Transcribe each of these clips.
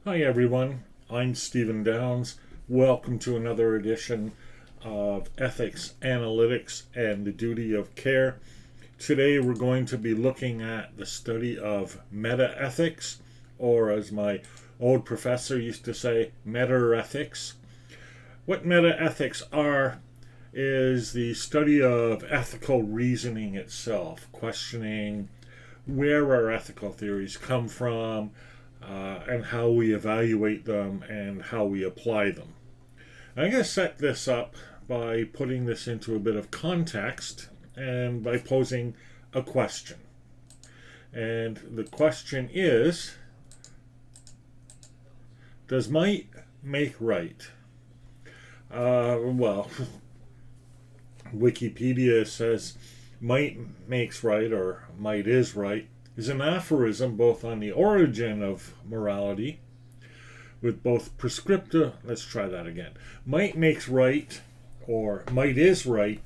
Hi everyone, I'm Stephen Downs. Welcome to another edition of Ethics, Analytics, and the Duty of Care. Today we're going to be looking at the study of metaethics, or as my old professor used to say, metaethics. What metaethics are is the study of ethical reasoning itself, questioning where our ethical theories come from, and how we evaluate them and how we apply them. I'm going to set this up by putting this into a bit of context and by posing a question. And the question is, does might make right? Well, Wikipedia says might makes right, or might is right, is an aphorism both on the origin of morality, with both prescriptive, let's try that again. Might makes right, or might is right,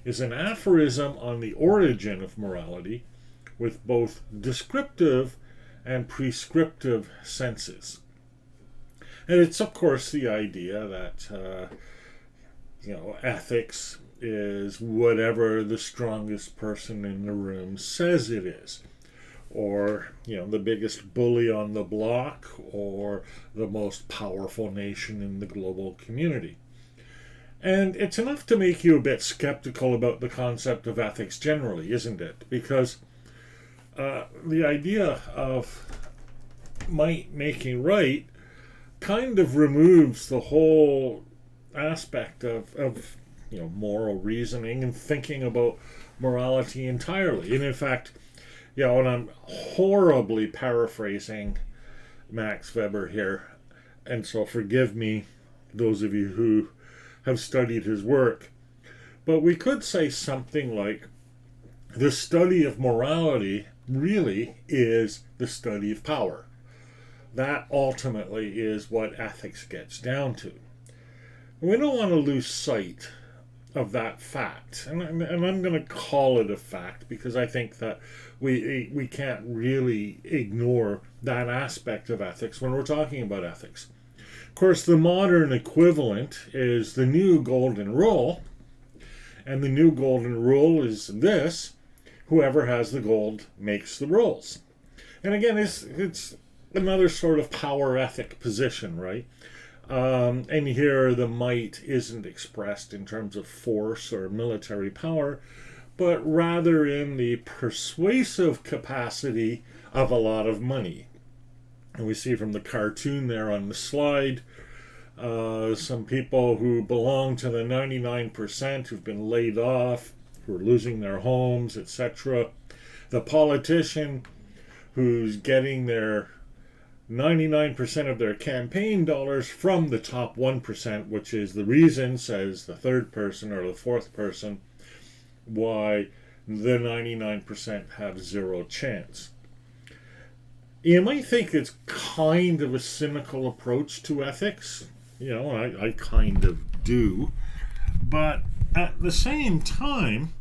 is an aphorism on the origin of morality, with both descriptive and prescriptive senses. And it's, of course, the idea that, ethics is whatever the strongest person in the room says it is, or the biggest bully on the block, or the most powerful nation in the global community. And it's enough to make you a bit skeptical about the concept of ethics generally, isn't it? Because the idea of might making right kind of removes the whole aspect of moral reasoning and thinking about morality entirely. And in fact, and I'm horribly paraphrasing Max Weber here, and so forgive me, those of you who have studied his work, but we could say something like, the study of morality really is the study of power. That ultimately is what ethics gets down to. We don't want to lose sight of that fact, and I'm going to call it a fact because I think that we can't really ignore that aspect of ethics when we're talking about ethics. Of course, the modern equivalent is the new golden rule, and the new golden rule is this: whoever has the gold makes the rules. And again, it's another sort of power ethic position, right? And here the might isn't expressed in terms of force or military power, but rather in the persuasive capacity of a lot of money. And we see from the cartoon there on the slide, some people who belong to the 99% who've been laid off, who are losing their homes, etc. The politician who's getting their 99% of their campaign dollars from the top 1%, which is the reason, says the third person or the fourth person, why the 99% have zero chance. You might think it's kind of a cynical approach to ethics. I kind of do. But at the same time,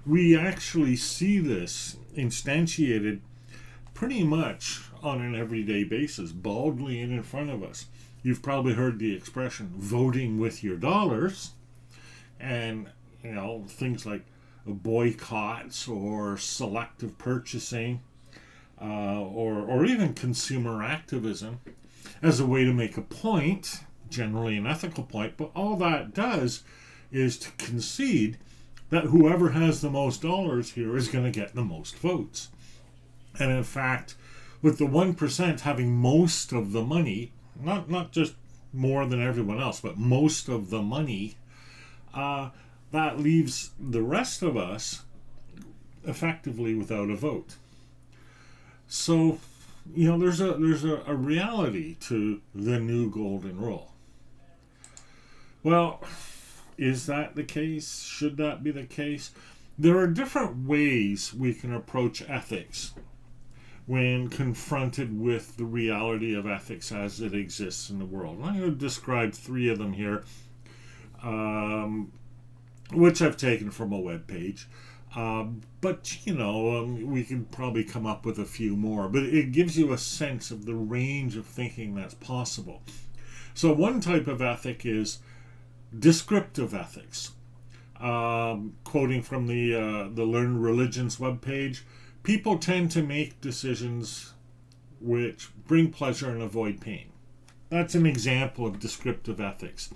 we actually see this instantiated pretty much on an everyday basis, baldly and in front of us. You've probably heard the expression voting with your dollars, and things like boycotts or selective purchasing, or even consumer activism as a way to make a point, generally an ethical point, but all that does is to concede that whoever has the most dollars here is going to get the most votes. And in fact, with the 1% having most of the money, not just more than everyone else, but most of the money, that leaves the rest of us effectively without a vote. So, there's a reality to the new golden rule. Well, is that the case? Should that be the case? There are different ways we can approach ethics when confronted with the reality of ethics as it exists in the world. I'm going to describe three of them here, which I've taken from a web page. But, we could probably come up with a few more. But it gives you a sense of the range of thinking that's possible. So one type of ethic is descriptive ethics. Quoting from the Learn Religions webpage, people tend to make decisions which bring pleasure and avoid pain. That's an example of descriptive ethics.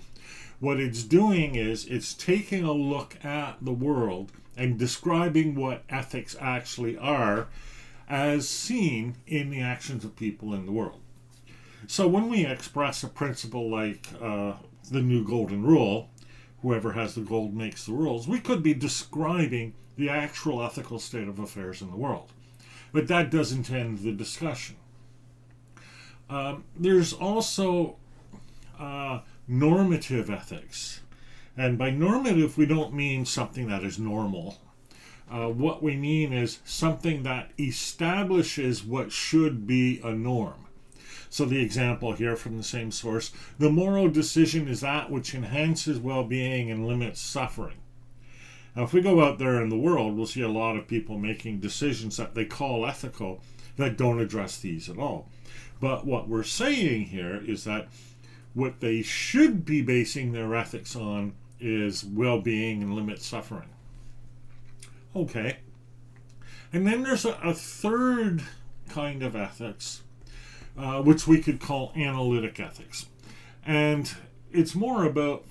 What it's doing is it's taking a look at the world and describing what ethics actually are as seen in the actions of people in the world. So when we express a principle like the new golden rule, whoever has the gold makes the rules, we could be describing the actual ethical state of affairs in the world. But that doesn't end the discussion. There's also normative ethics. And by normative, we don't mean something that is normal. What we mean is something that establishes what should be a norm. So the example here from the same source, the moral decision is that which enhances well-being and limits suffering. Now, if we go out there in the world, we'll see a lot of people making decisions that they call ethical that don't address these at all. But what we're saying here is that what they should be basing their ethics on is well-being and limit suffering. Okay. And then there's a third kind of ethics, which we could call analytic ethics. And it's more about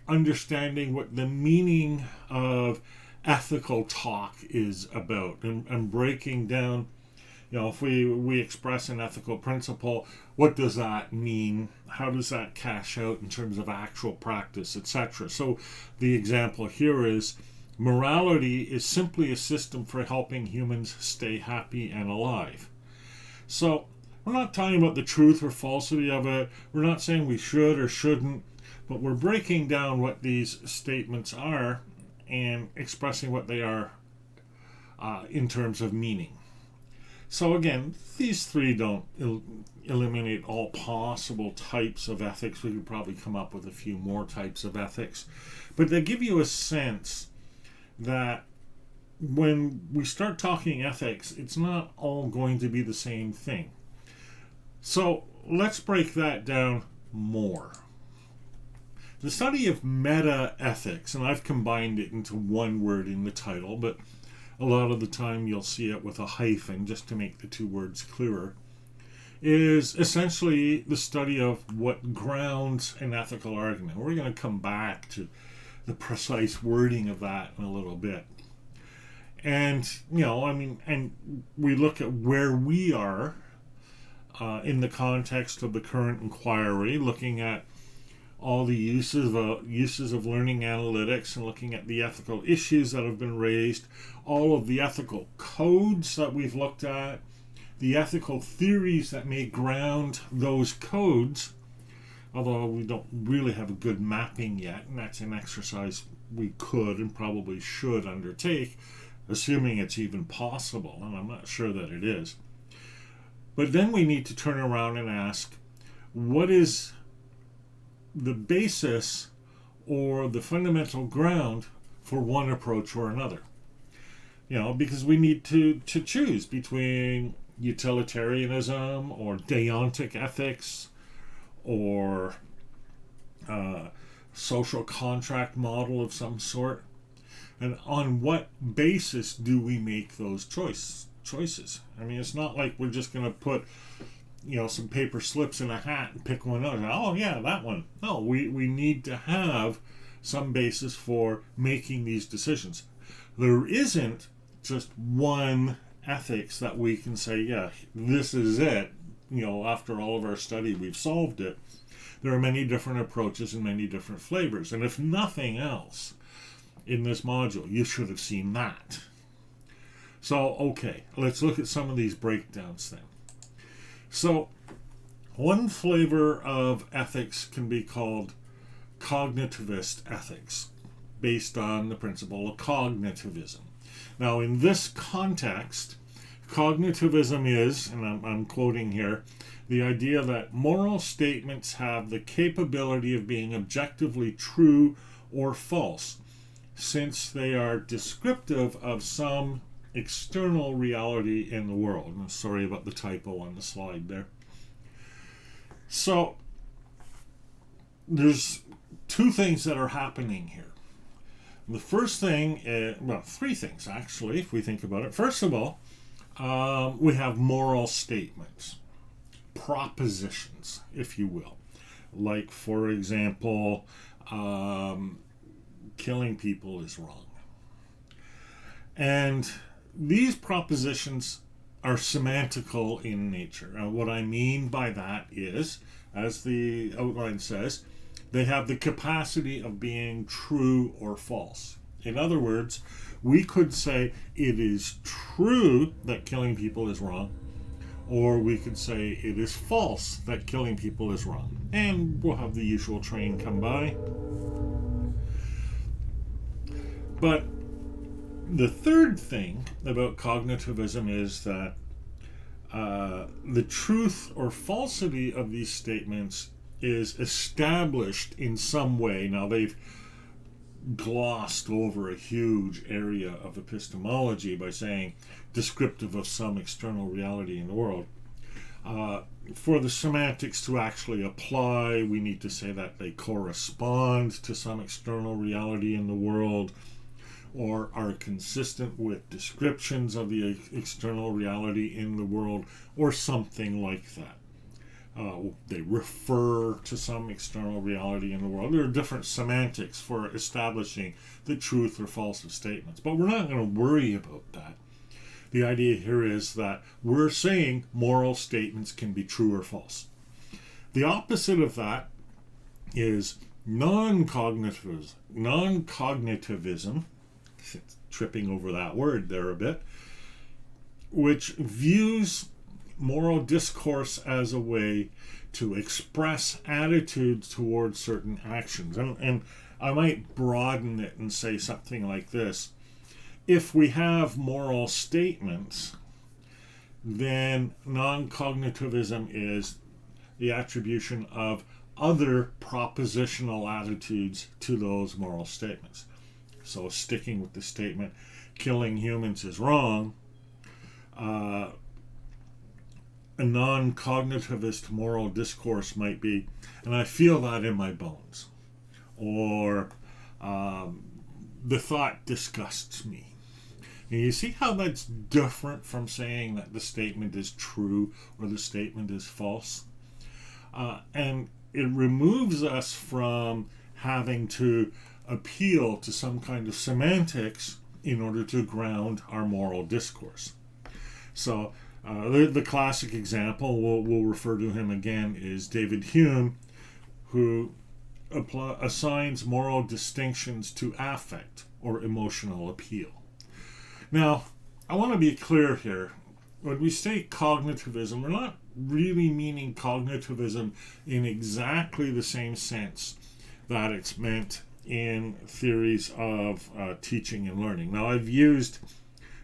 understanding what the meaning of ethical talk is about and breaking down, if we express an ethical principle, what does that mean? How does that cash out in terms of actual practice, etc.? So the example here is morality is simply a system for helping humans stay happy and alive. So we're not talking about the truth or falsity of it. We're not saying we should or shouldn't, but we're breaking down what these statements are and expressing what they are in terms of meaning. So again, these three don't eliminate all possible types of ethics. We could probably come up with a few more types of ethics. But they give you a sense that when we start talking ethics, it's not all going to be the same thing. So let's break that down more. The study of meta-ethics, and I've combined it into one word in the title, but a lot of the time you'll see it with a hyphen just to make the two words clearer, is essentially the study of what grounds an ethical argument. We're going to come back to the precise wording of that in a little bit. And, and we look at where we are in the context of the current inquiry, looking at all the uses of learning analytics and looking at the ethical issues that have been raised, all of the ethical codes that we've looked at, the ethical theories that may ground those codes, although we don't really have a good mapping yet, and that's an exercise we could and probably should undertake, assuming it's even possible, and I'm not sure that it is. But then we need to turn around and ask, what is the basis or the fundamental ground for one approach or another? Because we need to choose between utilitarianism or deontic ethics or social contract model of some sort. And on what basis do we make those choices? I mean, it's not like we're just going to put some paper slips in a hat and pick one out. Oh yeah, that one. No, we need to have some basis for making these decisions. There isn't just one ethics that we can say, yeah, this is it. After all of our study, we've solved it. There are many different approaches and many different flavors. And if nothing else in this module, you should have seen that. So, okay, let's look at some of these breakdowns then. So, one flavor of ethics can be called cognitivist ethics, based on the principle of cognitivism. Now, in this context, cognitivism is, and I'm quoting here, the idea that moral statements have the capability of being objectively true or false, since they are descriptive of some external reality in the world. I'm sorry about the typo on the slide there. So there's two things that are happening here. The first thing, well, three things actually, if we think about it. First of all, we have moral statements, propositions, if you will. Like, for example, killing people is wrong. And these propositions are semantical in nature. What I mean by that is, as the outline says, they have the capacity of being true or false. In other words, we could say it is true that killing people is wrong, or we could say it is false that killing people is wrong. And we'll have the usual train come by. But the third thing about cognitivism is that the truth or falsity of these statements is established in some way. Now, they've glossed over a huge area of epistemology by saying descriptive of some external reality in the world. For the semantics to actually apply, we need to say that they correspond to some external reality in the world, or are consistent with descriptions of the external reality in the world, or something like that. They refer to some external reality in the world. There are different semantics for establishing the truth or false of statements, but we're not going to worry about that. The idea here is that we're saying moral statements can be true or false. The opposite of that is non-cognitivism. Non-cognitivism, tripping over that word there a bit, which views moral discourse as a way to express attitudes towards certain actions. And I might broaden it and say something like this. If we have moral statements, then non-cognitivism is the attribution of other propositional attitudes to those moral statements. So sticking with the statement, killing humans is wrong, a non-cognitivist moral discourse might be, and I feel that in my bones, or the thought disgusts me. And you see how that's different from saying that the statement is true or the statement is false? And it removes us from having to appeal to some kind of semantics in order to ground our moral discourse. So the classic example, we'll refer to him again, is David Hume, who assigns moral distinctions to affect or emotional appeal. Now, I want to be clear here. When we say cognitivism, we're not really meaning cognitivism in exactly the same sense that it's meant in theories of teaching and learning. Now, I've used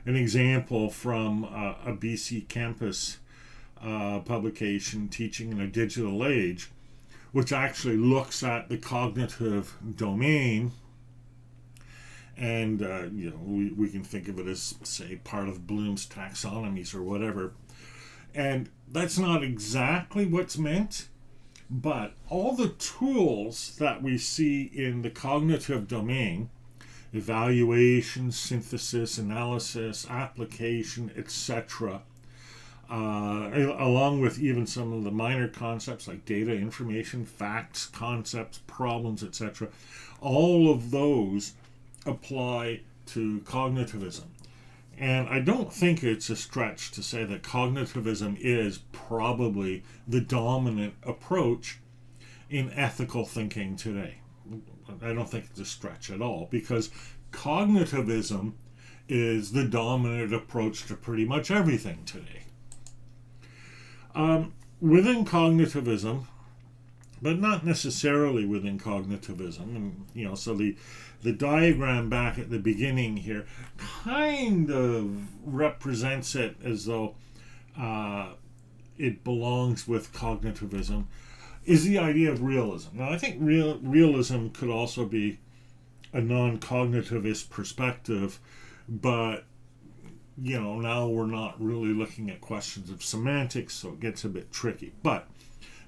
an example from a BC campus publication, Teaching in a Digital Age, which actually looks at the cognitive domain. And we can think of it as, say, part of Bloom's taxonomies or whatever. And that's not exactly what's meant, but all the tools that we see in the cognitive domain, evaluation, synthesis, analysis, application, etc., along with even some of the minor concepts like data, information, facts, concepts, problems, etc., all of those apply to cognitivism. And I don't think it's a stretch to say that cognitivism is probably the dominant approach in ethical thinking today. I don't think it's a stretch at all, because cognitivism is the dominant approach to pretty much everything today. Within cognitivism, but not necessarily within cognitivism, and so the diagram back at the beginning here kind of represents it as though it belongs with cognitivism, is the idea of realism. Now, I think realism could also be a non-cognitivist perspective, but now we're not really looking at questions of semantics, so it gets a bit tricky. But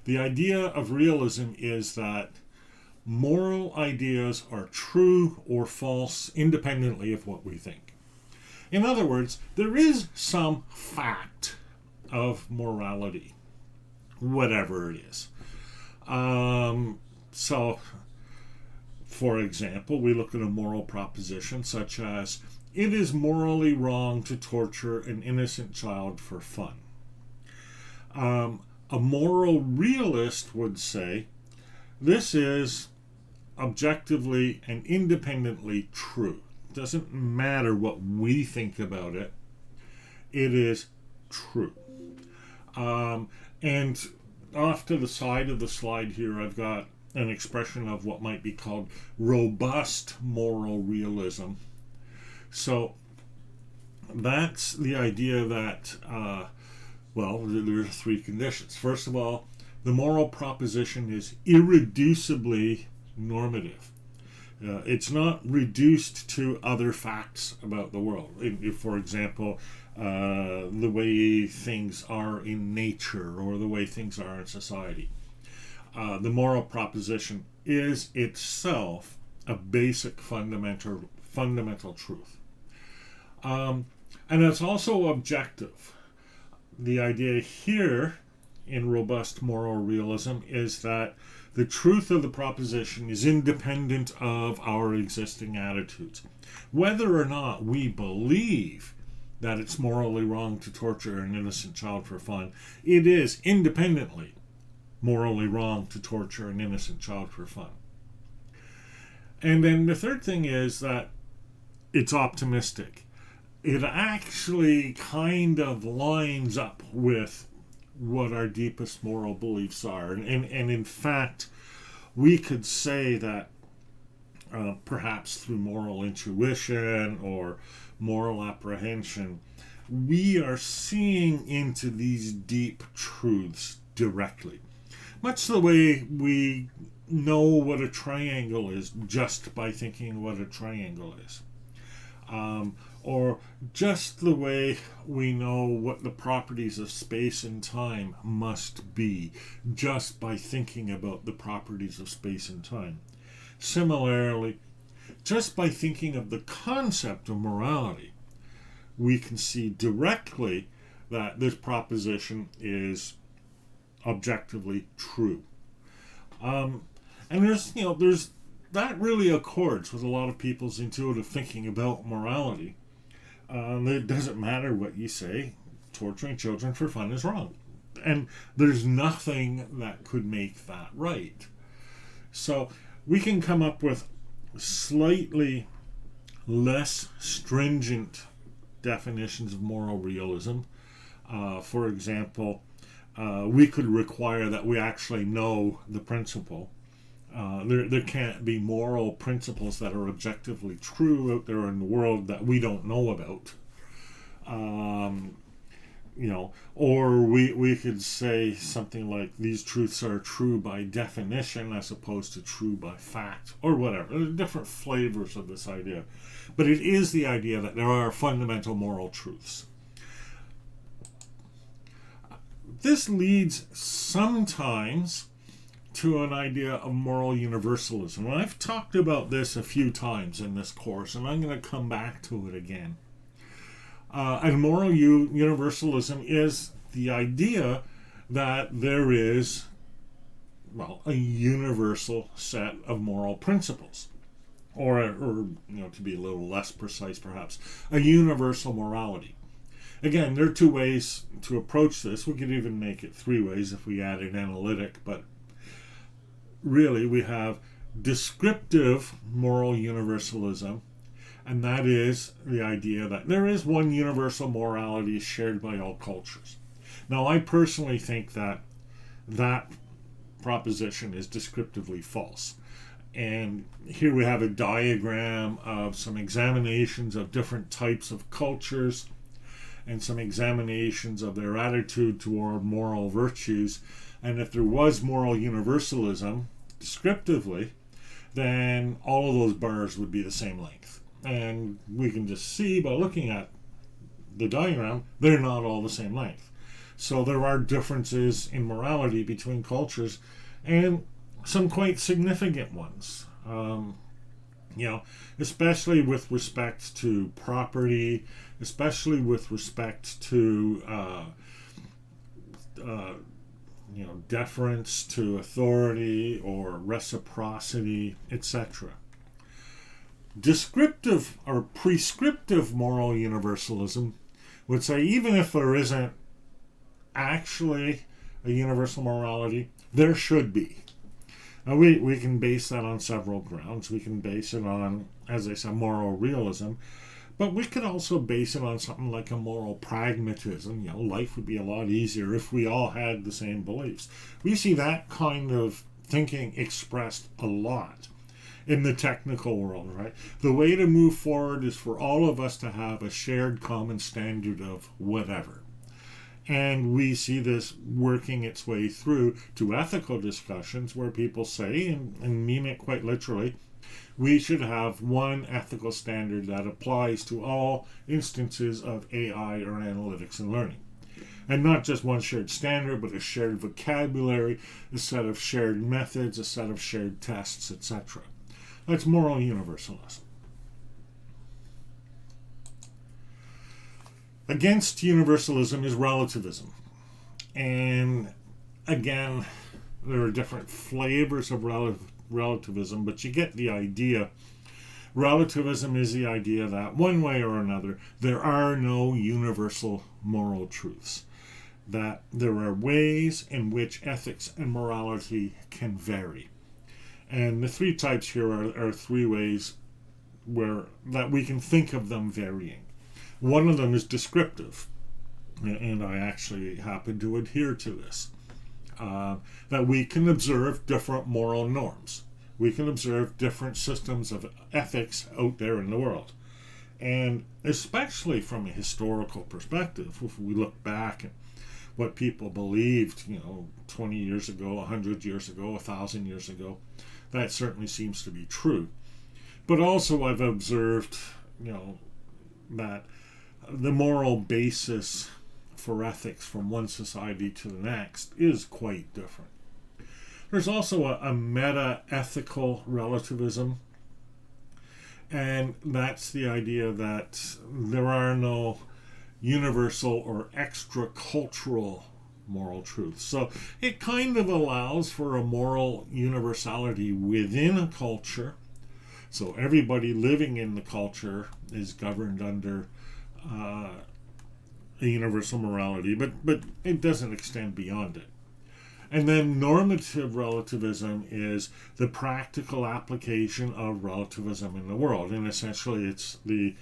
the idea of realism is that moral ideas are true or false independently of what we think. In other words, there is some fact of morality, whatever it is. So, for example, we look at a moral proposition such as, it is morally wrong to torture an innocent child for fun. A moral realist would say, this is objectively and independently true. It doesn't matter what we think about it. It is true. And off to the side of the slide here, I've got an expression of what might be called robust moral realism. So that's the idea that, there are three conditions. First of all, the moral proposition is irreducibly normative. It's not reduced to other facts about the world. For example, the way things are in nature or the way things are in society. The moral proposition is itself a basic fundamental truth. And it's also objective. The idea here in robust moral realism is that the truth of the proposition is independent of our existing attitudes. Whether or not we believe that it's morally wrong to torture an innocent child for fun, it is independently morally wrong to torture an innocent child for fun. And then the third thing is that it's optimistic. It actually kind of lines up with what our deepest moral beliefs are. And in fact, we could say that perhaps through moral intuition or moral apprehension, we are seeing into these deep truths directly. Much the way we know what a triangle is just by thinking what a triangle is. Or just the way we know what the properties of space and time must be just by thinking about the properties of space and time. Similarly, just by thinking of the concept of morality, we can see directly that this proposition is objectively true. And there's that really accords with a lot of people's intuitive thinking about morality. It doesn't matter what you say, torturing children for fun is wrong. And there's nothing that could make that right. So we can come up with slightly less stringent definitions of moral realism. For example, we could require that we actually know the principle. There can't be moral principles that are objectively true out there in the world that we don't know about. Or we could say something like these truths are true by definition as opposed to true by fact, or whatever. There are different flavors of this idea. But it is the idea that there are fundamental moral truths. This leads sometimes to an idea of moral universalism. And I've talked about this a few times in this course, and I'm going to come back to it again. And moral universalism is the idea that there is, a universal set of moral principles. Or to be a little less precise perhaps, a universal morality. Again, there are two ways to approach this. We could even make it three ways if we added analytic, but really we have descriptive moral universalism, and that is the idea that there is one universal morality shared by all cultures. Now, I personally think that that proposition is descriptively false. And here we have a diagram of some examinations of different types of cultures and some examinations of their attitude toward moral virtues. And if there was moral universalism, descriptively, then all of those bars would be the same length. And we can just see by looking at the diagram, they're not all the same length. So there are differences in morality between cultures, and some quite significant ones. Especially with respect to property, especially with respect to deference to authority or reciprocity, etc. Descriptive or prescriptive moral universalism would say even if there isn't actually a universal morality, there should be. Now we can base that on several grounds. We can base it on, as I said, moral realism, but we could also base it on something like a moral pragmatism. Life would be a lot easier if we all had the same beliefs. We see that kind of thinking expressed a lot in the technical world, right? The way to move forward is for all of us to have a shared common standard of whatever. And we see this working its way through to ethical discussions where people say, and mean it quite literally, we should have one ethical standard that applies to all instances of AI or analytics and learning. And not just one shared standard, but a shared vocabulary, a set of shared methods, a set of shared tests, etc. That's moral universalism. Against universalism is relativism. And again, there are different flavors of relativism, but you get the idea. Relativism is the idea that one way or another, there are no universal moral truths. That there are ways in which ethics and morality can vary. And the three types here are three ways that we can think of them varying. One of them is descriptive, and I actually happen to adhere to this, that we can observe different moral norms. We can observe different systems of ethics out there in the world. And especially from a historical perspective, if we look back at what people believed, 20 years ago, 100 years ago, 1,000 years ago, that certainly seems to be true. But also I've observed, that the moral basis for ethics from one society to the next is quite different. There's also a meta-ethical relativism, and that's the idea that there are no universal or extra-cultural moral truths. So it kind of allows for a moral universality within a culture. So everybody living in the culture is governed under a universal morality, but it doesn't extend beyond it. And then normative relativism is the practical application of relativism in the world. And essentially it's the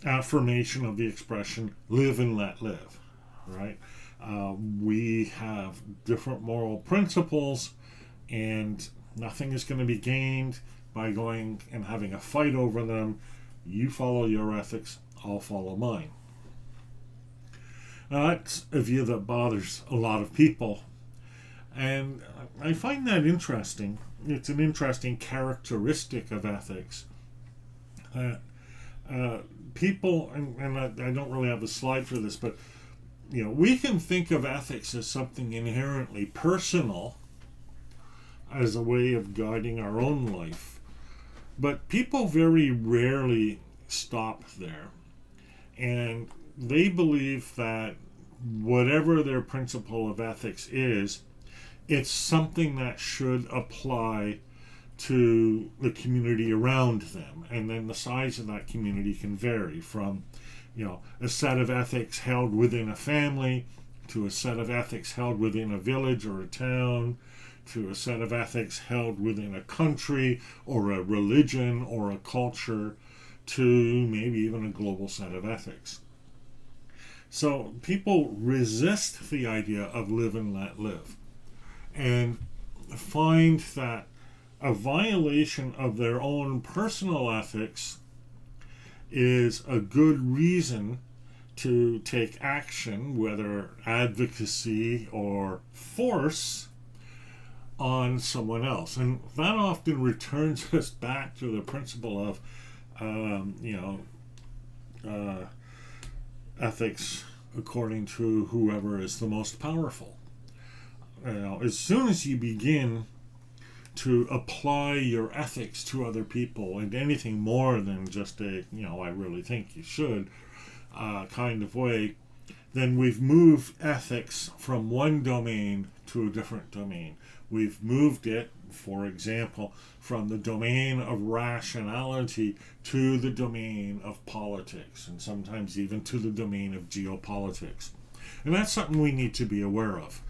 affirmation of the expression, live and let live, right? We have different moral principles, and nothing is going to be gained by going and having a fight over them. You follow your ethics, I'll follow mine. Now, that's a view that bothers a lot of people, and I find that interesting. It's an interesting characteristic of ethics. People, and I don't really have a slide for this, but we can think of ethics as something inherently personal, as a way of guiding our own life. But people very rarely stop there. And they believe that whatever their principle of ethics is, it's something that should apply to the community around them. And then the size of that community can vary from, a set of ethics held within a family to a set of ethics held within a village or a town to a set of ethics held within a country or a religion or a culture to maybe even a global set of ethics. So people resist the idea of live and let live and find that a violation of their own personal ethics is a good reason to take action, whether advocacy or force, on someone else. And that often returns us back to the principle of, ethics according to whoever is the most powerful. As soon as you begin to apply your ethics to other people and anything more than just a, I really think you should kind of way, then we've moved ethics from one domain to a different domain. We've moved it, for example, from the domain of rationality to the domain of politics, and sometimes even to the domain of geopolitics. And that's something we need to be aware of.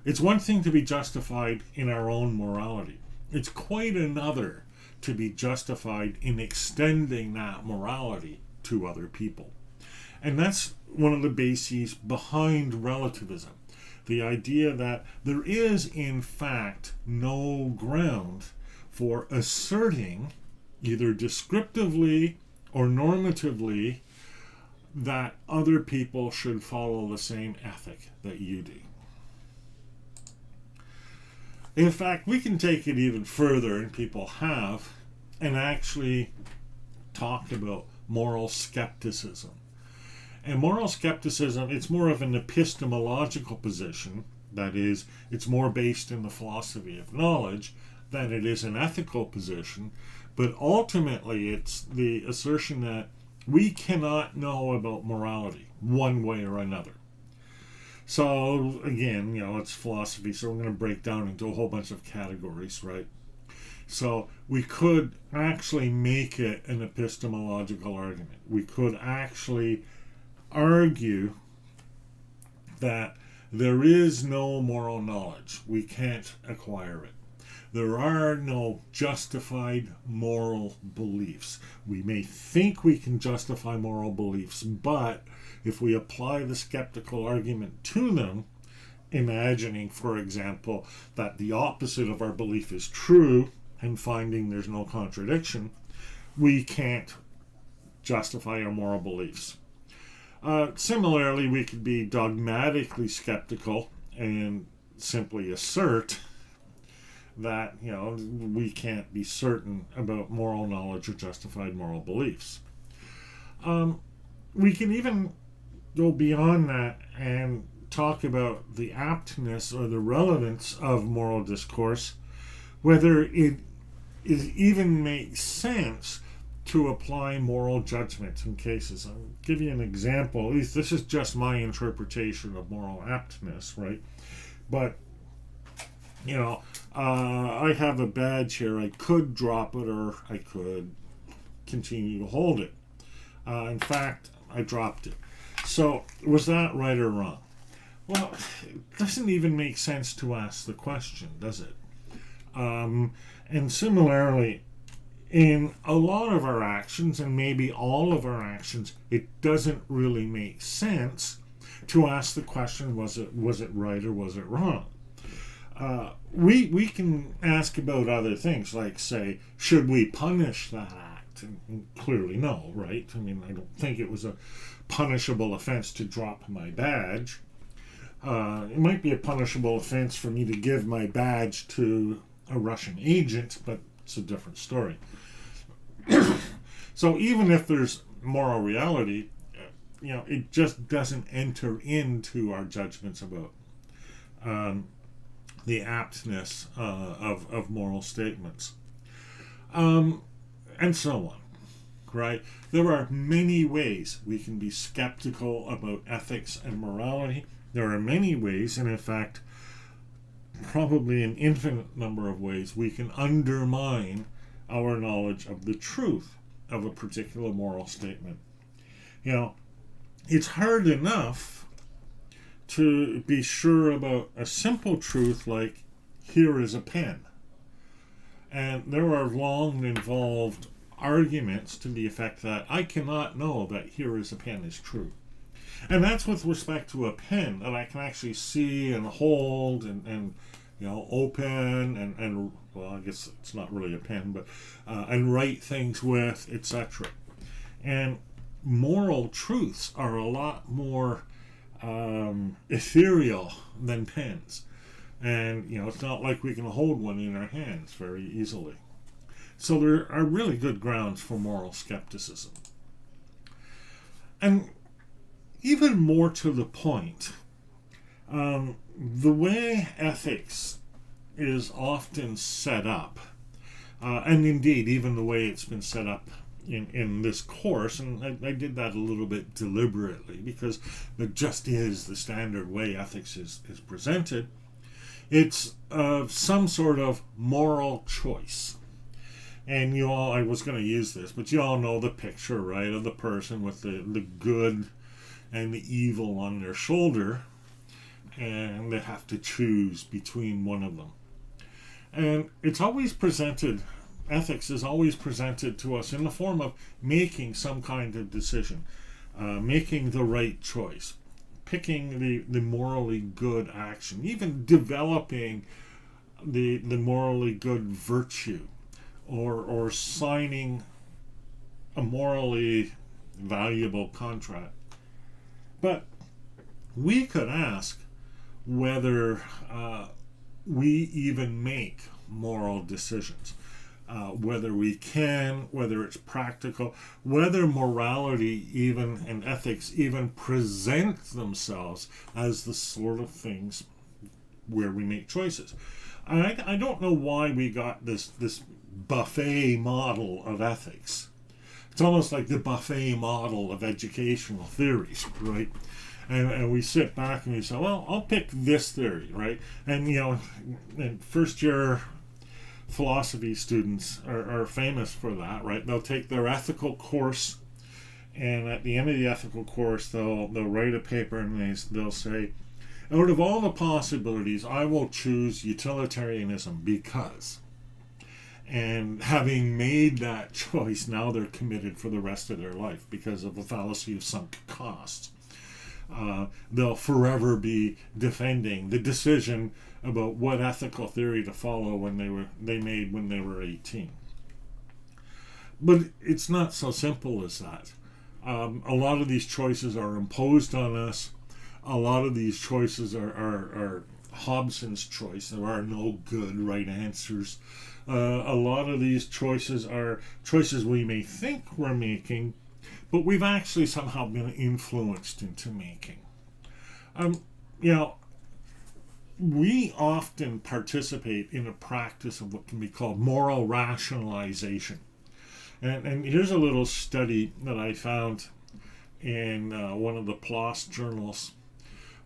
It's one thing to be justified in our own morality. It's quite another to be justified in extending that morality to other people. And that's one of the bases behind relativism. The idea that there is, in fact, no ground for asserting, either descriptively or normatively, that other people should follow the same ethic that you do. In fact, we can take it even further, and people have, and actually talk about moral skepticism. And moral skepticism, it's more of an epistemological position. That is, it's more based in the philosophy of knowledge than it is an ethical position. But ultimately, it's the assertion that we cannot know about morality one way or another. So, again, it's philosophy, so we're going to break down into a whole bunch of categories, right? So we could actually make it an epistemological argument. We could actually argue that there is no moral knowledge. We can't acquire it. There are no justified moral beliefs. We may think we can justify moral beliefs, but if we apply the skeptical argument to them, imagining, for example, that the opposite of our belief is true and finding there's no contradiction, we can't justify our moral beliefs. Similarly, we could be dogmatically skeptical and simply assert that, we can't be certain about moral knowledge or justified moral beliefs. We can even go beyond that and talk about the aptness or the relevance of moral discourse, whether it even makes sense to apply moral judgment in cases. I'll give you an example. At least this is just my interpretation of moral aptness, right? But, I have a badge here. I could drop it or I could continue to hold it. In fact, I dropped it. So, was that right or wrong? Well, it doesn't even make sense to ask the question, does it? And similarly, in a lot of our actions, and maybe all of our actions, it doesn't really make sense to ask the question, was it right or was it wrong? We can ask about other things, like, say, should we punish that act? And clearly no, right? I mean, I don't think it was a punishable offense to drop my badge. It might be a punishable offense for me to give my badge to a Russian agent, but it's a different story. So even if there's moral reality, it just doesn't enter into our judgments about the aptness of moral statements. And so on, right? There are many ways we can be skeptical about ethics and morality. There are many ways, and in fact, probably an infinite number of ways, we can undermine our knowledge of the truth of a particular moral statement. It's hard enough to be sure about a simple truth like, here is a pen. And there are long involved arguments to the effect that I cannot know that here is a pen is true. And that's with respect to a pen that I can actually see and hold and open and well, I guess it's not really a pen, but and write things with, etc. And moral truths are a lot more ethereal than pens. And, it's not like we can hold one in our hands very easily. So there are really good grounds for moral skepticism. And even more to the point, the way ethics is often set up, and indeed even the way it's been set up in this course, and I did that a little bit deliberately because it just is the standard way ethics is presented. It's some sort of moral choice. And I was going to use this, but you all know the picture, right, of the person with the good and the evil on their shoulder, and they have to choose between one of them. And it's always presented, ethics is always presented to us in the form of making some kind of decision, making the right choice, picking the morally good action, even developing the morally good virtue, or signing a morally valuable contract. But we could ask whether we even make moral decisions, whether we can, whether it's practical, whether morality even and ethics even present themselves as the sort of things where we make choices. I don't know why we got this buffet model of ethics. It's almost like the buffet model of educational theories, right? And we sit back and we say, well, I'll pick this theory, right? And, and first year philosophy students are famous for that, right? They'll take their ethical course, and at the end of the ethical course, they'll write a paper and they'll say, out of all the possibilities, I will choose utilitarianism because. And having made that choice, now they're committed for the rest of their life because of the fallacy of sunk costs. They'll forever be defending the decision about what ethical theory to follow when they made when they were 18. But it's not so simple as that. A lot of these choices are imposed on us. A lot of these choices are Hobson's choice. There are no good right answers. A lot of these choices are choices we may think we're making, but we've actually somehow been influenced into making. We often participate in a practice of what can be called moral rationalization. And here's a little study that I found in one of the PLOS journals,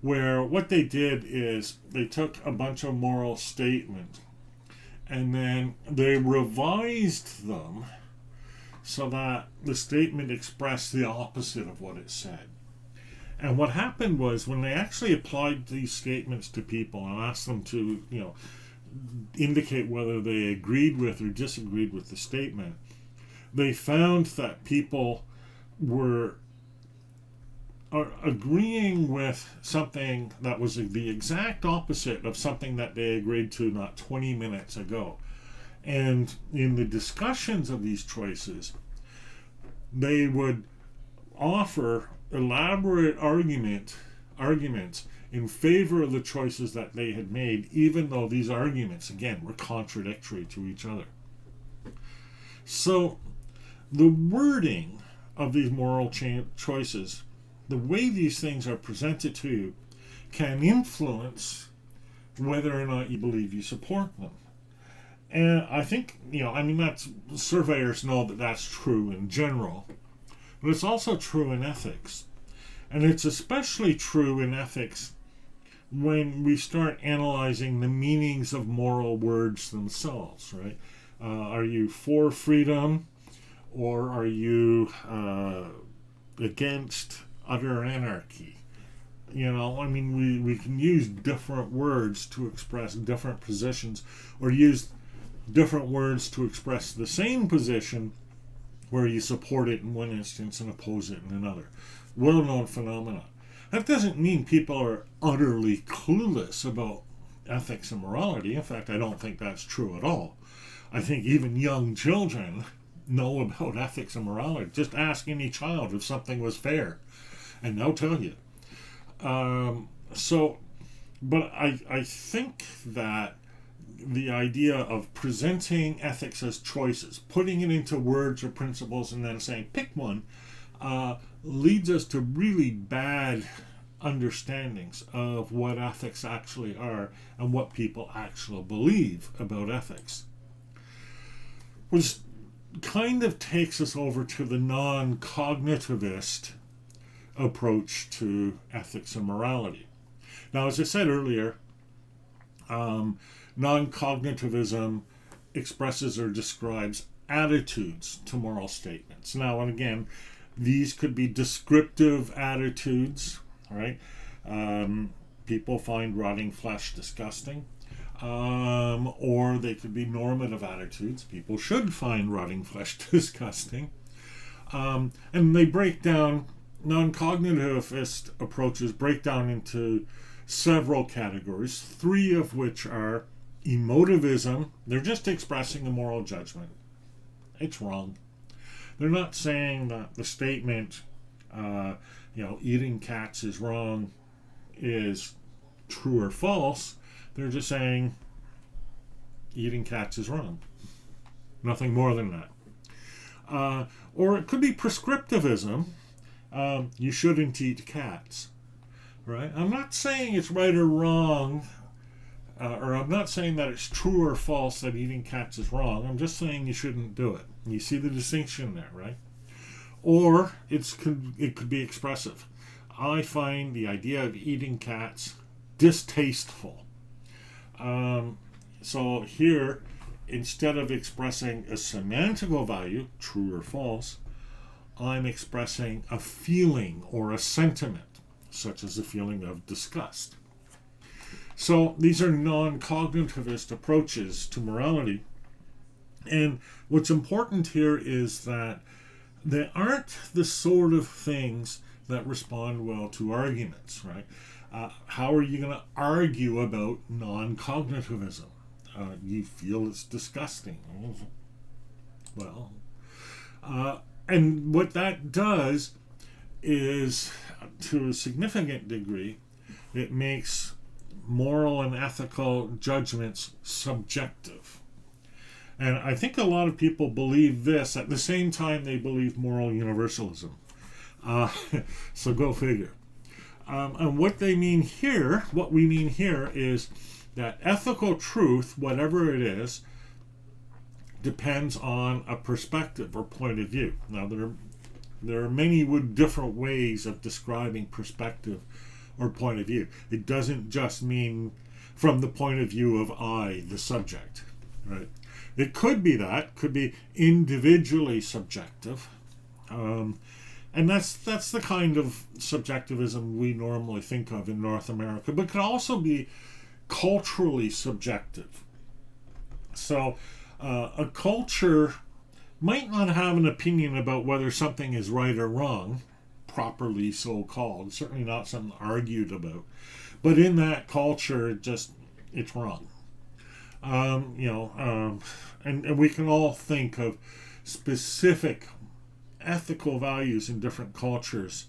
where what they did is they took a bunch of moral statements and then they revised them so that the statement expressed the opposite of what it said. And what happened was when they actually applied these statements to people and asked them to, indicate whether they agreed with or disagreed with the statement, they found that people were agreeing with something that was the exact opposite of something that they agreed to not 20 minutes ago. And in the discussions of these choices, they would offer elaborate arguments in favor of the choices that they had made, even though these arguments, again, were contradictory to each other. So the wording of these moral choices, the way these things are presented to you, can influence whether or not you believe you support them. And I think, that's, surveyors know that that's true in general, but it's also true in ethics. And it's especially true in ethics when we start analyzing the meanings of moral words themselves, right? Are you for freedom, or are you against utter anarchy? We can use different words to express different positions, or use different words to express the same position where you support it in one instance and oppose it in another. Well-known phenomenon. That doesn't mean people are utterly clueless about ethics and morality. In fact, I don't think that's true at all. I think even young children know about ethics and morality. Just ask any child if something was fair, and they'll tell you. So But I think that the idea of presenting ethics as choices, putting it into words or principles, and then saying pick one, leads us to really bad understandings of what ethics actually are and what people actually believe about ethics. Which kind of takes us over to the non-cognitivist approach to ethics and morality. Now, as I said earlier, non-cognitivism expresses or describes attitudes to moral statements. Now, and again, these could be descriptive attitudes, right? People find rotting flesh disgusting. Or they could be normative attitudes. People should find rotting flesh disgusting. And they break down, non-cognitivist approaches break down into several categories, three of which are emotivism. They're just expressing a moral judgment. It's wrong. They're not saying that the statement, eating cats is wrong, is true or false. They're just saying eating cats is wrong. Nothing more than that. Or it could be prescriptivism. You shouldn't eat cats. Right? I'm not saying it's right or wrong, or I'm not saying that it's true or false that eating cats is wrong. I'm just saying you shouldn't do it. You see the distinction there, right? Or it could be expressive. I find the idea of eating cats distasteful. So here, instead of expressing a semantical value, true or false, I'm expressing a feeling or a sentiment, such as a feeling of disgust. So these are non-cognitivist approaches to morality. And what's important here is that they aren't the sort of things that respond well to arguments, right? How are you going to argue about non-cognitivism? You feel it's disgusting. Well, and what that does is, to a significant degree, it makes moral and ethical judgments subjective. And I think a lot of people believe this at the same time they believe moral universalism. So go figure. And what we mean here is that ethical truth, whatever it is, depends on a perspective or point of view. Now, there are many different ways of describing perspective or point of view. It doesn't just mean from the point of view of I, the subject, right? It could be individually subjective, and that's the kind of subjectivism we normally think of in North America, but it could also be culturally subjective. So a culture might not have an opinion about whether something is right or wrong, properly so called, certainly not something argued about, but in that culture it's wrong. And we can all think of specific ethical values in different cultures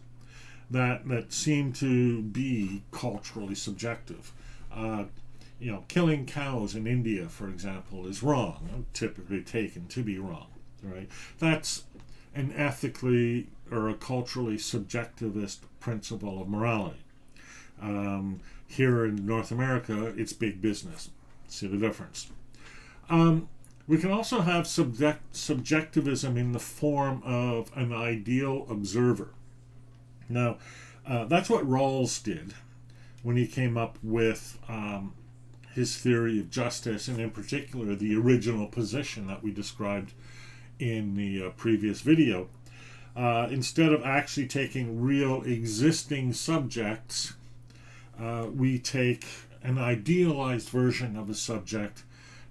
that seem to be culturally subjective. Killing cows in India, for example, is wrong, typically taken to be wrong, right? That's an ethically or a culturally subjectivist principle of morality. Here in North America, it's big business. See the difference. We can also have subjectivism in the form of an ideal observer. Now, that's what Rawls did when he came up with his theory of justice, and in particular the original position that we described in the previous video. Instead of actually taking real existing subjects, we take an idealized version of a subject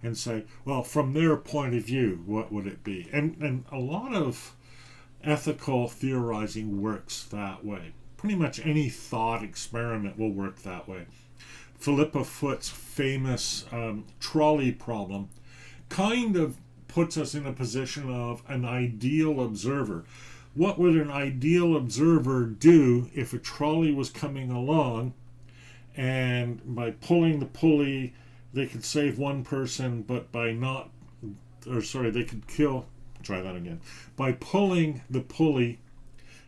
and say, well, from their point of view, what would it be? And a lot of ethical theorizing works that way. Pretty much any thought experiment will work that way. Philippa Foot's famous trolley problem kind of puts us in a position of an ideal observer. What would an ideal observer do if a trolley was coming along and by pulling the pulley, they could save one person, but by not, or sorry, they could kill, try that again. By pulling the pulley,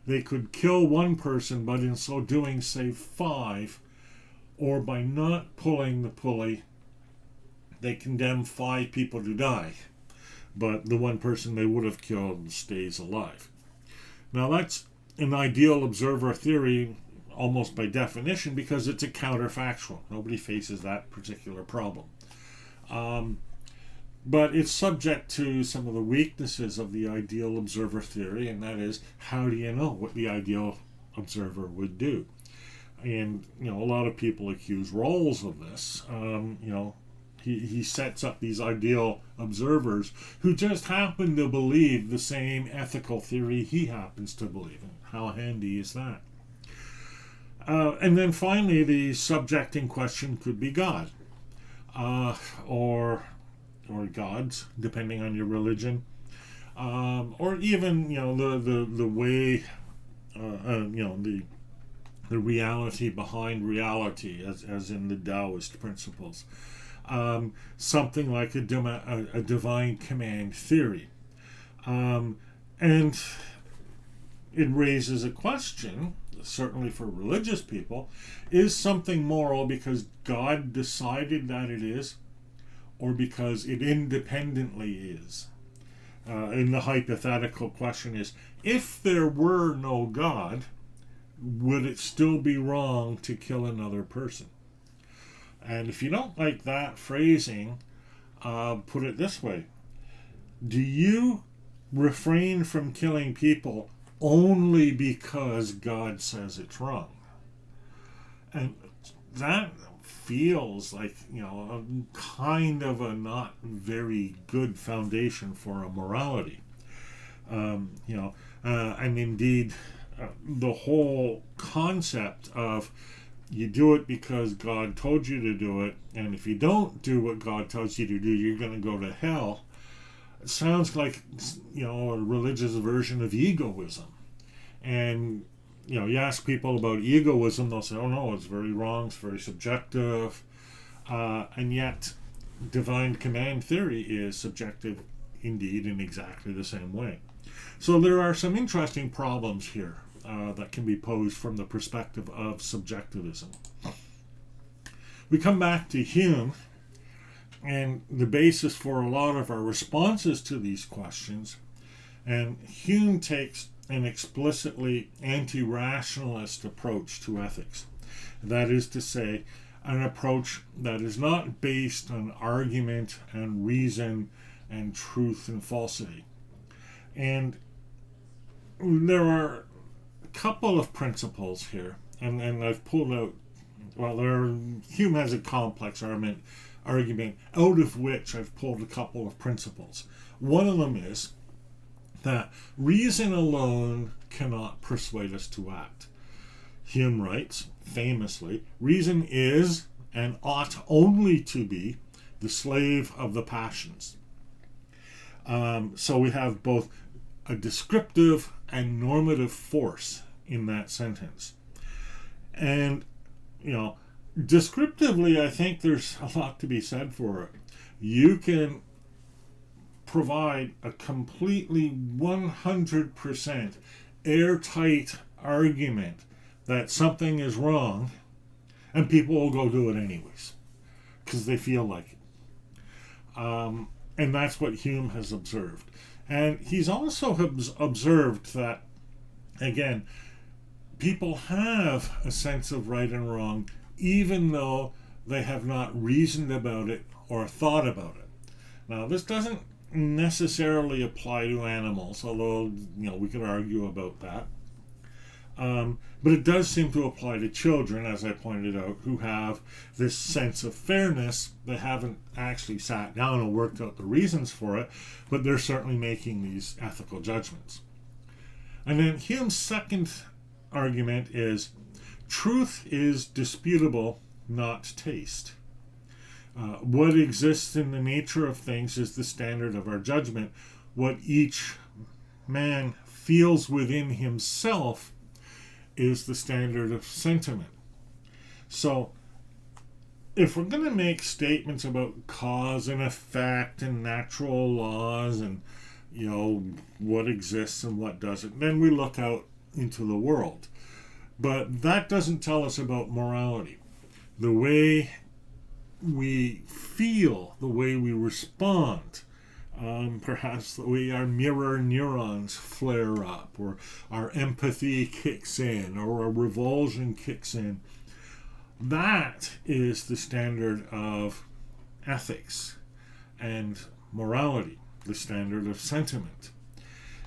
they could kill one person, but in so doing, save 5. Or by not pulling the pulley, they condemn 5 people to die, but the one person they would have killed stays alive. Now that's an ideal observer theory almost by definition because it's a counterfactual. Nobody faces that particular problem. But it's subject to some of the weaknesses of the ideal observer theory, and that is, how do you know what the ideal observer would do? And, a lot of people accuse Rawls of this. He sets up these ideal observers who just happen to believe the same ethical theory he happens to believe in. How handy is that? And then finally, the subject in question could be God, or gods, depending on your religion, or even the way the reality behind reality, as in the Taoist principles. Something like a divine command theory. And it raises a question, certainly for religious people, is something moral because God decided that it is, or because it independently is? And the hypothetical question is, if there were no God, would it still be wrong to kill another person? And if you don't like that phrasing, put it this way. Do you refrain from killing people only because God says it's wrong? And that feels like, a kind of a not very good foundation for a morality. And indeed, the whole concept of you do it because God told you to do it, and if you don't do what God tells you to do, you're going to go to hell. It sounds like, a religious version of egoism. And, you ask people about egoism, they'll say, oh no, it's very wrong, it's very subjective. And yet, divine command theory is subjective indeed in exactly the same way. So there are some interesting problems here that can be posed from the perspective of subjectivism. We come back to Hume, and the basis for a lot of our responses to these questions, and Hume takes an explicitly anti-rationalist approach to ethics. That is to say, an approach that is not based on argument and reason and truth and falsity. And there are a couple of principles here, and I've pulled out, Hume has a complex argument out of which I've pulled a couple of principles. One of them is that reason alone cannot persuade us to act. Hume writes, famously, reason is and ought only to be the slave of the passions. So we have both a descriptive and normative force in that sentence. And, descriptively, I think there's a lot to be said for it. You can provide a completely 100% airtight argument that something is wrong, and people will go do it anyways because they feel like it. And that's what Hume has observed. And he's also observed that, again, people have a sense of right and wrong even though they have not reasoned about it or thought about it. Now, this doesn't necessarily apply to animals, although we could argue about that. But it does seem to apply to children, as I pointed out, who have this sense of fairness. They haven't actually sat down and worked out the reasons for it, but they're certainly making these ethical judgments. And then Hume's second argument is truth is disputable, not taste. What exists in the nature of things is the standard of our judgment. What each man feels within himself is the standard of sentiment. So if we're going to make statements about cause and effect and natural laws and, what exists and what doesn't, then we look out into the world. But that doesn't tell us about morality. The way we feel, the way we respond, perhaps the way our mirror neurons flare up, or our empathy kicks in, or our revulsion kicks in, that is the standard of ethics and morality, the standard of sentiment.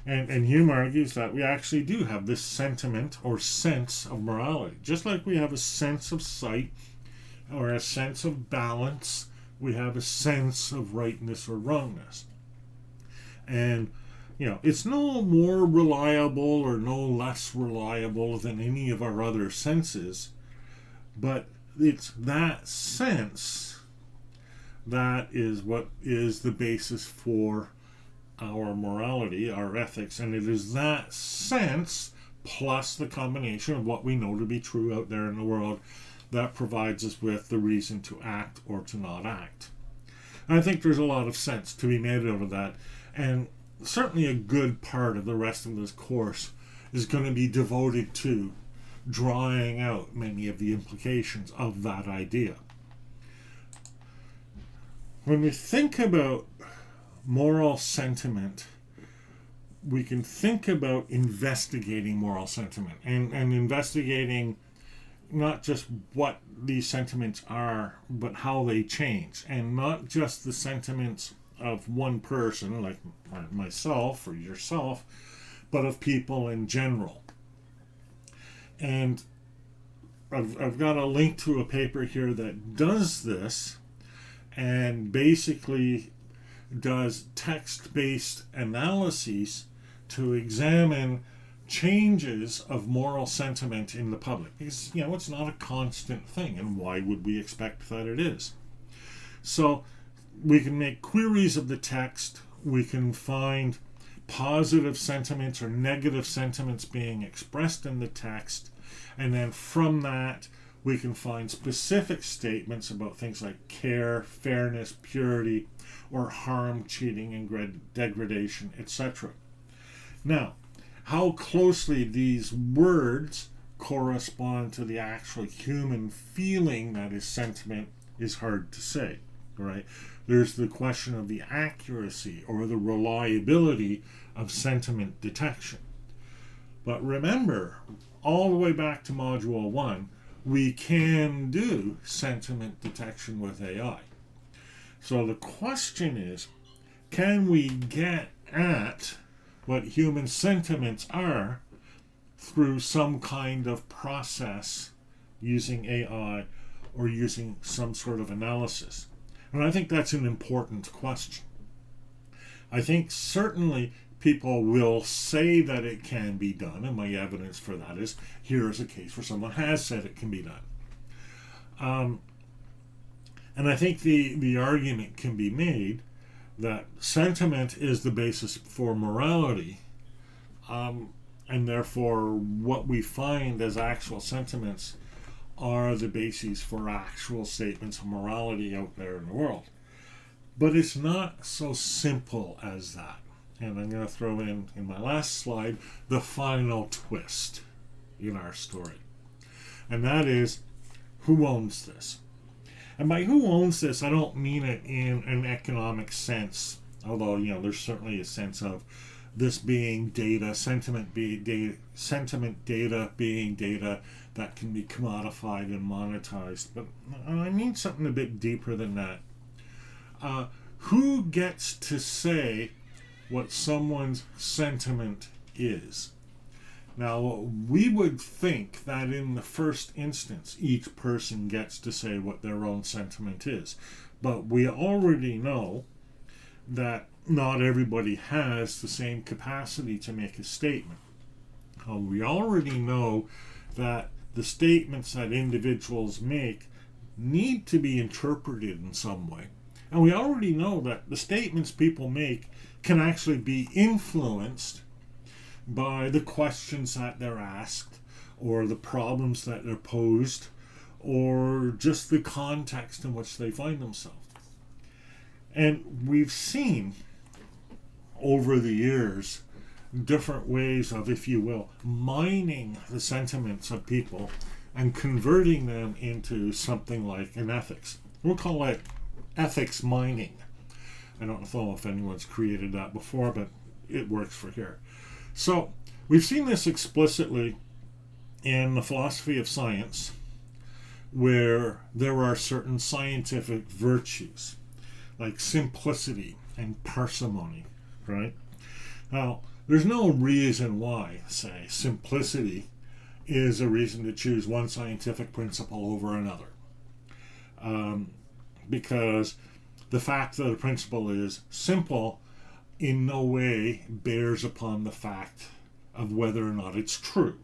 And Hume argues that we actually do have this sentiment or sense of morality. Just like we have a sense of sight or a sense of balance, we have a sense of rightness or wrongness. And, it's no more reliable or no less reliable than any of our other senses, but it's that sense that is what is the basis for our morality, our ethics, and it is that sense plus the combination of what we know to be true out there in the world that provides us with the reason to act or to not act. And I think there's a lot of sense to be made out of that, and certainly a good part of the rest of this course is going to be devoted to drawing out many of the implications of that idea. When we think about moral sentiment, we can think about investigating moral sentiment and investigating not just what these sentiments are, but how they change, and not just the sentiments of one person like myself or yourself, but of people in general. And I've got a link to a paper here that does this and basically does text-based analyses to examine changes of moral sentiment in the public. Because, it's not a constant thing, and why would we expect that it is? So we can make queries of the text, we can find positive sentiments or negative sentiments being expressed in the text, and then from that we can find specific statements about things like care, fairness, purity, or harm, cheating, and degradation, etc. Now, how closely these words correspond to the actual human feeling that is sentiment is hard to say, right? There's the question of the accuracy or the reliability of sentiment detection. But remember, all the way back to Module 1, we can do sentiment detection with AI. So the question is, can we get at what human sentiments are through some kind of process using AI or using some sort of analysis? And I think that's an important question. I think certainly people will say that it can be done, and my evidence for that is here is a case where someone has said it can be done. And I think the argument can be made that sentiment is the basis for morality, and therefore what we find as actual sentiments are the bases for actual statements of morality out there in the world. But it's not so simple as that. And I'm going to throw in my last slide, the final twist in our story. And that is, who owns this? And by who owns this, I don't mean it in an economic sense, although, there's certainly a sense of this being data, sentiment data being data that can be commodified and monetized. But I mean something a bit deeper than that. Who gets to say what someone's sentiment is? Now, we would think that in the first instance, each person gets to say what their own sentiment is. But we already know that not everybody has the same capacity to make a statement. We already know that the statements that individuals make need to be interpreted in some way. And we already know that the statements people make can actually be influenced by the questions that they're asked, or the problems that they're posed, or just the context in which they find themselves. And we've seen over the years different ways of, if you will, mining the sentiments of people and converting them into something like an ethics. We'll call it ethics mining. I don't know if anyone's created that before, but it works for here. So we've seen this explicitly in the philosophy of science, where there are certain scientific virtues like simplicity and parsimony, right? Now, there's no reason why, say, simplicity is a reason to choose one scientific principle over another. Because the fact that a principle is simple in no way bears upon the fact of whether or not it's true.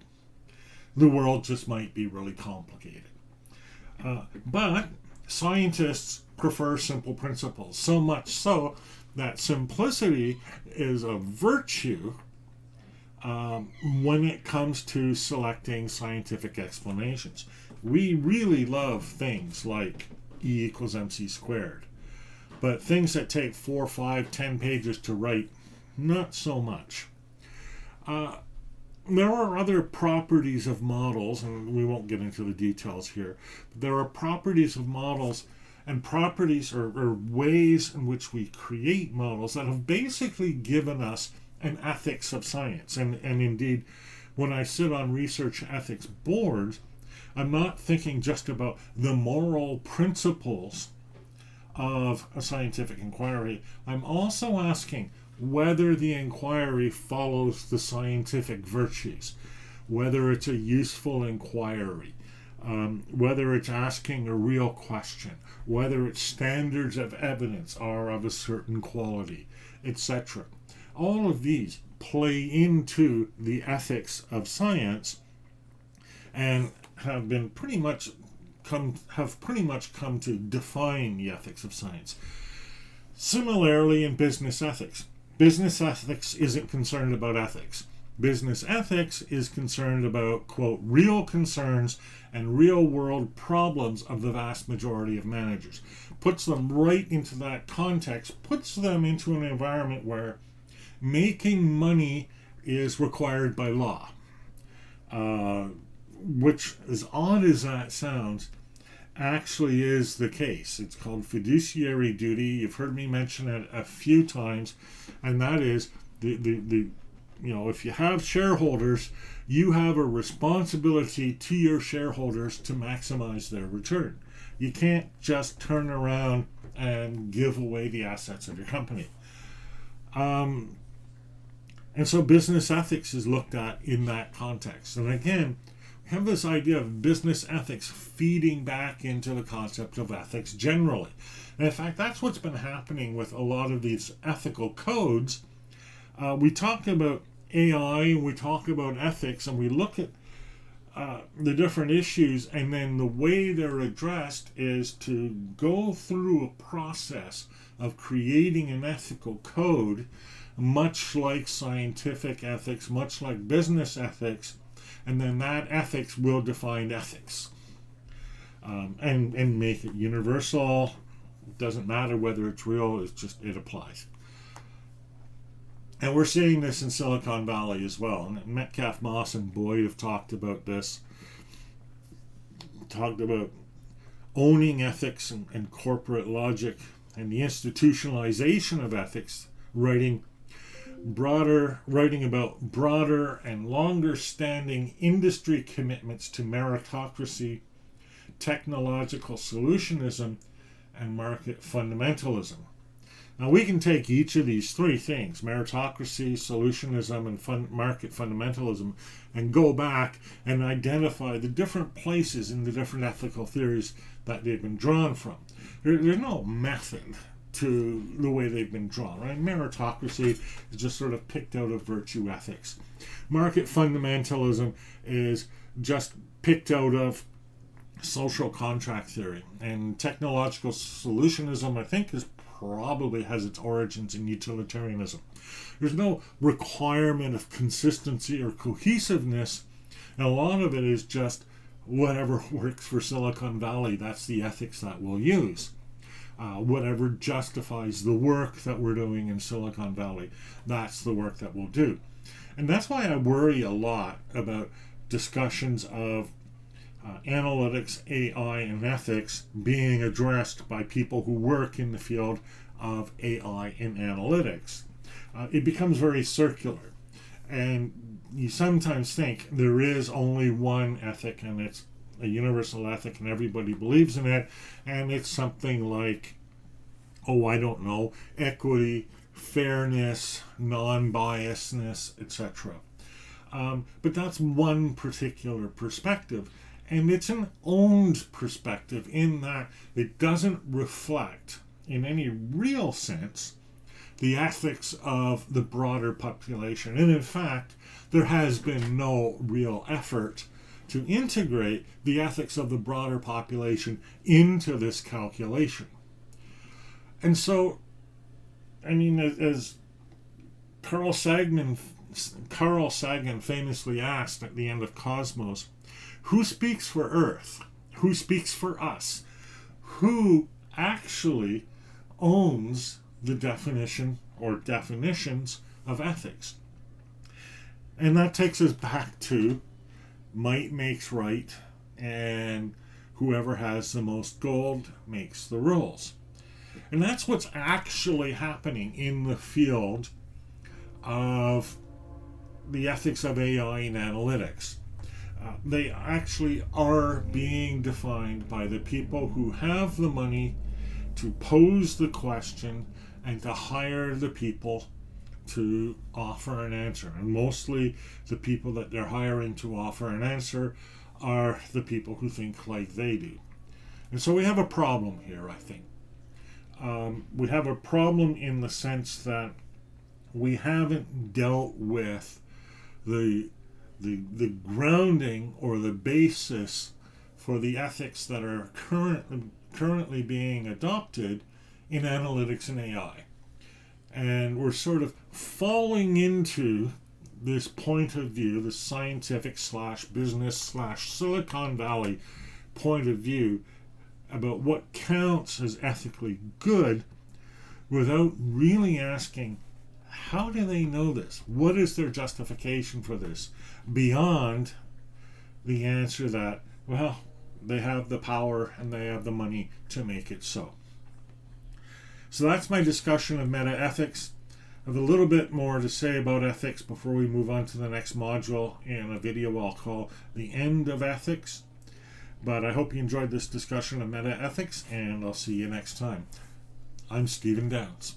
The world just might be really complicated. But scientists prefer simple principles, so much so that simplicity is a virtue when it comes to selecting scientific explanations. We really love things like E equals mc squared, but things that take 4, 5, 10 pages to write, not so much. There are other properties of models, and we won't get into the details here. But there are properties of models and properties or ways in which we create models that have basically given us an ethics of science. And indeed, when I sit on research ethics boards, I'm not thinking just about the moral principles of a scientific inquiry. I'm also asking whether the inquiry follows the scientific virtues, whether it's a useful inquiry, whether it's asking a real question, whether its standards of evidence are of a certain quality, etc. All of these play into the ethics of science and have pretty much come to define the ethics of science. Similarly, in business ethics isn't concerned about ethics. Business ethics is concerned about, quote, real concerns and real world problems of the vast majority of managers. Puts them right into that context, puts them into an environment where making money is required by law. Which, as odd as that sounds, actually is the case. It's called fiduciary duty. You've heard me mention it a few times, and that is if you have shareholders, you have a responsibility to your shareholders to maximize their return. You can't just turn around and give away the assets of your company. And so business ethics is looked at in that context. And again, we have this idea of business ethics feeding back into the concept of ethics generally. And in fact, that's what's been happening with a lot of these ethical codes. We talk about AI, we talk about ethics, and we look at the different issues, and then the way they're addressed is to go through a process of creating an ethical code, much like scientific ethics, much like business ethics, and then that ethics will define ethics and make it universal. It doesn't matter whether it's real, it applies. And we're seeing this in Silicon Valley as well. And Metcalf, Moss, and Boyd have talked about this, talked about owning ethics and corporate logic and the institutionalization of ethics, writing about broader and longer standing industry commitments to meritocracy, technological solutionism, and market fundamentalism. Now we can take each of these three things, meritocracy, solutionism, and market fundamentalism, and go back and identify the different places in the different ethical theories that they've been drawn from. There's no method to the way they've been drawn, right? Meritocracy is just sort of picked out of virtue ethics. Market fundamentalism is just picked out of social contract theory. And technological solutionism, I think, probably has its origins in utilitarianism. There's no requirement of consistency or cohesiveness, and a lot of it is just whatever works for Silicon Valley, that's the ethics that we'll use. Whatever justifies the work that we're doing in Silicon Valley, that's the work that we'll do. And that's why I worry a lot about discussions of analytics, AI, and ethics being addressed by people who work in the field of AI and analytics. It becomes very circular. And you sometimes think there is only one ethic, and it's a universal ethic, and everybody believes in it, and it's something like, I don't know, equity, fairness, non-biasness, etc. But that's one particular perspective, and it's an owned perspective in that it doesn't reflect, in any real sense, the ethics of the broader population. And in fact, there has been no real effort to integrate the ethics of the broader population into this calculation. And so, as Carl Sagan famously asked at the end of Cosmos, who speaks for Earth? Who speaks for us? Who actually owns the definition or definitions of ethics? And that takes us back to might makes right, and whoever has the most gold makes the rules. And that's what's actually happening in the field of the ethics of AI and analytics. They actually are being defined by the people who have the money to pose the question and to hire the people to offer an answer. And mostly the people that they're hiring to offer an answer are the people who think like they do. And so we have a problem here, I think. We have a problem in the sense that we haven't dealt with the grounding or the basis for the ethics that are currently being adopted in analytics and AI. And we're sort of falling into this point of view, the scientific / business / Silicon Valley point of view about what counts as ethically good, without really asking, how do they know this? What is their justification for this? Beyond the answer that, well, they have the power and they have the money to make it so. So that's my discussion of meta-ethics. I have a little bit more to say about ethics before we move on to the next module in a video I'll call The End of Ethics. But I hope you enjoyed this discussion of meta-ethics, and I'll see you next time. I'm Stephen Downs.